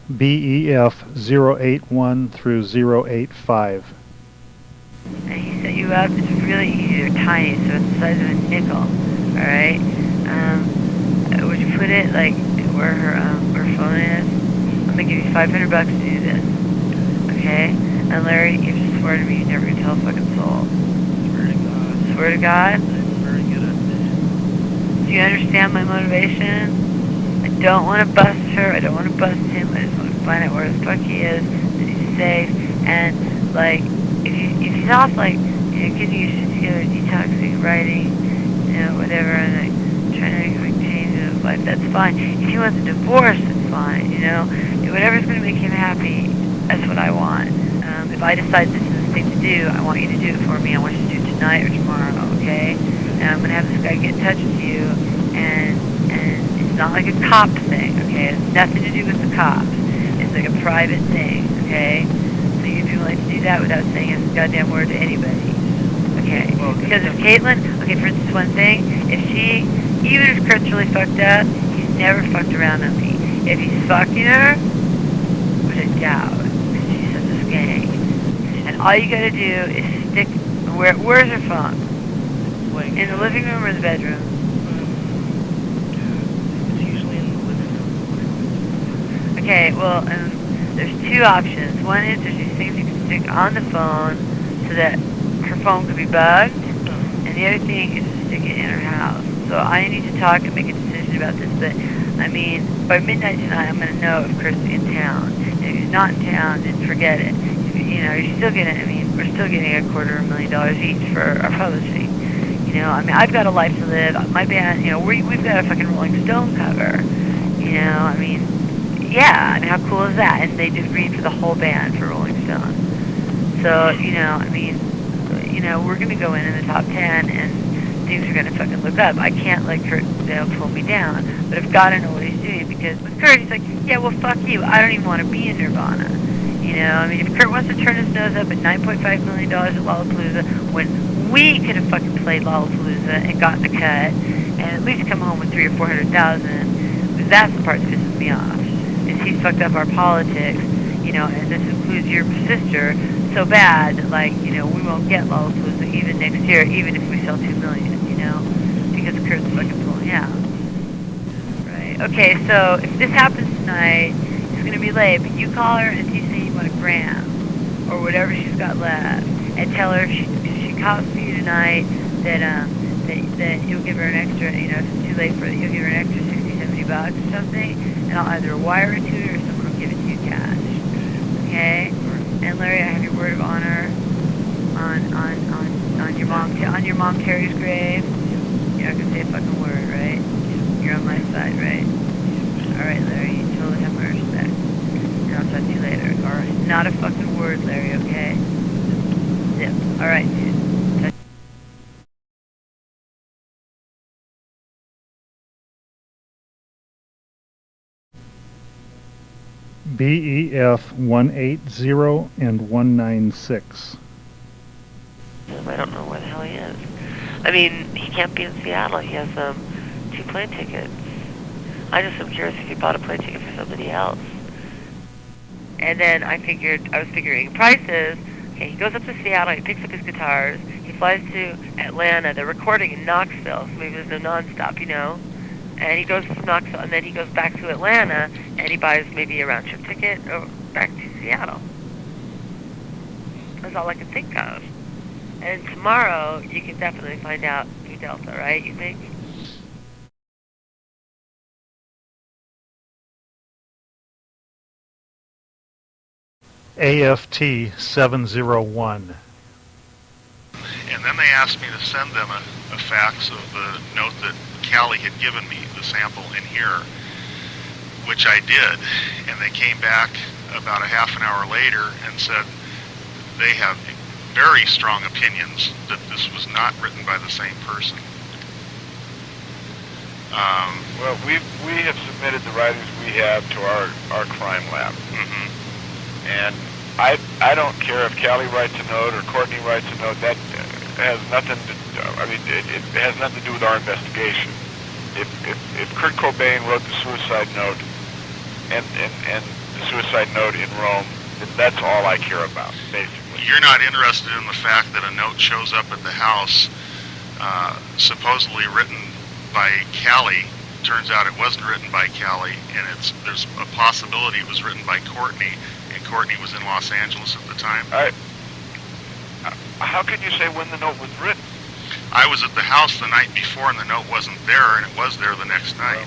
BEF 081 through 085. And he set you up. It's really easy. They're tiny, so it's the size of a nickel. All right. Would you put it like where her phone is? I'm gonna give you $500 to do this. Okay. And Larry, you have to swear to me you're never gonna tell a fucking soul. Swear to God. Swear to God. I'm very good at this. Do you understand my motivation? I don't want to bust her. I don't want to bust him. I just want to find out where the fuck he is, that he's safe, and like if he's off, like getting your shit together, detoxing, writing, whatever, and like trying to like change his life, that's fine. If he wants a divorce, that's fine. Whatever's going to make him happy, that's what I want. If I decide this is the thing to do, I want you to do it for me. I want you to do it tonight or tomorrow, okay? And I'm going to have this guy get in touch with you, and it's not like a cop thing, okay? It has nothing to do with the cops. It's like a private thing, okay? So you'd be willing to do that without saying a goddamn word to anybody, okay? Well, Because if Caitlin, okay, for instance, one thing, even if Kurt's really fucked up, he's never fucked around on me. If he's fucking her, which I doubt, because she's such a skank, and all you gotta do is stick, where's her phone? In the living room or the bedroom? It's usually in the living room. Okay, well, there's two options. One is there's these things you can stick on the phone so that her phone could be bugged, and the other thing is to stick it in her house. So I need to talk and make a decision about this, but I mean, by midnight tonight I'm going to know if Kurt's in town. And if he's not in town, then forget it. You're still getting, we're still getting $250,000 each for our publishing. I've got a life to live. My band, we've got a fucking Rolling Stone cover. Yeah, how cool is that? And they did read for the whole band for Rolling Stone. So, we're going to go in the top 10, and things are going to fucking look up. I can't let Kurt, pull me down, but I've got to know what he's doing, because with Kurt, he's like, yeah, well, fuck you. I don't even want to be in Nirvana. If Kurt wants to turn his nose up at $9.5 million at Lollapalooza, when we could have fucking played Lollapalooza and gotten a cut, and at least come home with $300,000 or $400,000, that's the part that pisses me off. Is he's fucked up our politics, and this includes your sister, so bad that, we won't get Lollapalooza even next year, even if we sell 2 million, because Kurt's fucking pulling out. Right? Okay, so if this happens tonight, it's gonna be late, but you call her and you say you want $1,000 or whatever she's got left, and tell her if she calls for you tonight that you'll give her an extra, if it's too late for it, you'll give her an extra $60-$70 or something, and I'll either wire it to her or someone will give it to you cash. Okay? And Larry, I have your word of honor on your mom Terry's grave. You're not gonna say a fucking word, right? You're on my side, right? All right, Larry, you totally have my respect. And I'll talk to you later. All right, not a fucking word, Larry. Okay? Zip. All right, dude. Touch. BEF 180 and 196. I don't know where the hell he is. He can't be in Seattle. He has 2 plane tickets. I just am curious if he bought a plane ticket for somebody else. And then I was figuring prices. Okay, he goes up to Seattle, he picks up his guitars, he flies to Atlanta, they're recording in Knoxville, so maybe there's no nonstop, and he goes from Knoxville, and then he goes back to Atlanta, and he buys maybe a round-trip ticket back to Seattle. That's all I can think of. And tomorrow, you can definitely find out through Delta, right, you think? AFT 701. And then they asked me to send them a fax of the note that Callie had given me, the sample in here, which I did. And they came back about a half an hour later and said they have very strong opinions that this was not written by the same person. Well, we have submitted the writings we have to our crime lab. Mm-hmm. And I don't care if Callie writes a note or Courtney writes a note. That has nothing to. It has nothing to do with our investigation. If Kurt Cobain wrote the suicide note, and the suicide note in Rome. That's all I care about, basically. You're not interested in the fact that a note shows up at the house, supposedly written by Callie. Turns out it wasn't written by Callie, and there's a possibility it was written by Courtney, and Courtney was in Los Angeles at the time. How can you say when the note was written? I was at the house the night before, and the note wasn't there, and it was there the next night.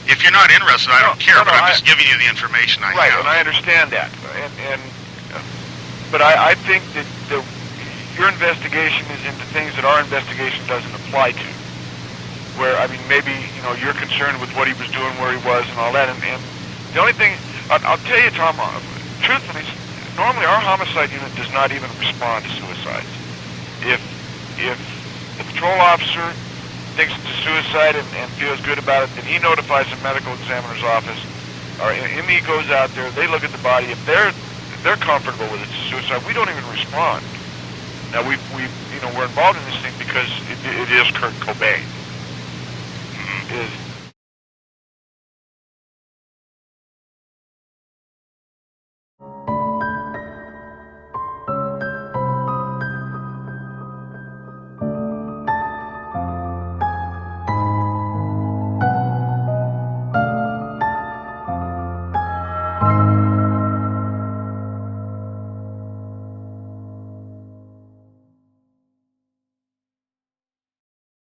If you're not interested, I don't care, but I'm just giving you the information I have. Right, and I understand that. But I think that your investigation is into things that our investigation doesn't apply to. Where, I mean, maybe, you're concerned with what he was doing, where he was, and all that. And the only thing, I'll tell you, Tom, truthfully, normally our homicide unit does not even respond to suicides. If the patrol officer thinks it's a suicide and feels good about it, then he notifies the medical examiner's office, or ME goes out there, they look at the body. If they're comfortable with it's a suicide, we don't even respond. Now we're involved in this thing because it is Kurt Cobain.